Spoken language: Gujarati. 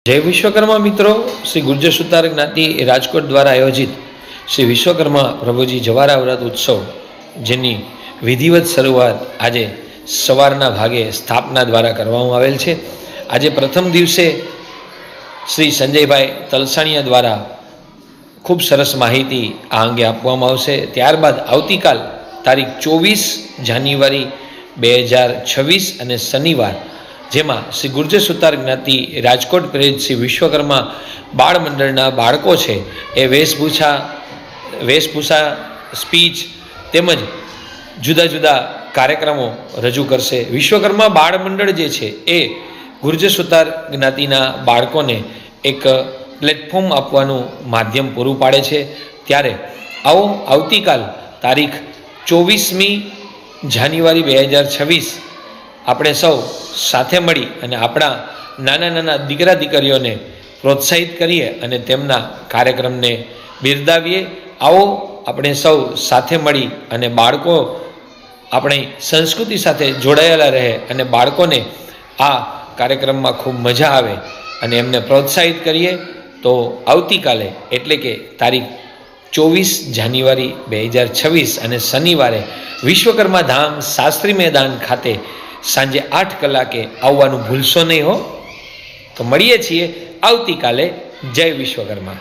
જય વિશ્વકર્મા મિત્રો, શ્રી ગુર્જર સુતાર જ્ઞાતિ રાજકોટ દ્વારા આયોજિત શ્રી વિશ્વકર્મા પ્રભુજી જવારા વ્રત ઉત્સવ, જેની વિધિવત શરૂઆત આજે સવારના ભાગે સ્થાપના દ્વારા કરવામાં આવેલ છે. આજે પ્રથમ દિવસે શ્રી સંજયભાઈ તલસાણીયા દ્વારા ખૂબ સરસ માહિતી આ અંગે આપવામાં આવશે. ત્યારબાદ આવતીકાલ તારીખ 24 જાન્યુઆરી 2026 અને શનિવાર, જેમાં શ્રી ગુર્જર સુતાર જ્ઞાતિ રાજકોટ પ્રેરિત શ્રી વિશ્વકર્મા બાળ મંડળના બાળકો છે એ વેશભૂષા, સ્પીચ તેમજ જુદા જુદા કાર્યક્રમો રજૂ કરશે. વિશ્વકર્મા બાળ મંડળ જે છે એ ગુર્જર સુતાર જ્ઞાતિના બાળકોને એક પ્લેટફોર્મ આપવાનું માધ્યમ પૂરું પાડે છે. ત્યારે આવો આવતીકાલ તારીખ 24મી જાન્યુઆરી 2026 આપણે સૌ સાથે મળી અને આપણા નાના નાના દીકરા દીકરીઓને પ્રોત્સાહિત કરીએ અને તેમના કાર્યક્રમને બિરદાવીએ. આવો આપણે સૌ સાથે મળી અને બાળકો આપણી સંસ્કૃતિ સાથે જોડાયેલા રહે અને બાળકોને આ કાર્યક્રમમાં ખૂબ મજા આવે અને એમને પ્રોત્સાહિત કરીએ. તો આવતીકાલે એટલે કે તારીખ 24 જાન્યુઆરી 2026 અને શનિવારે વિશ્વકર્મા ધામ શાસ્ત્રી મેદાન ખાતે સાંજે 8 કલાકે આવવાનું ભૂલશો નહીં હો. તો મળીએ છીએ આવતીકાલે. જય વિશ્વકર્મા.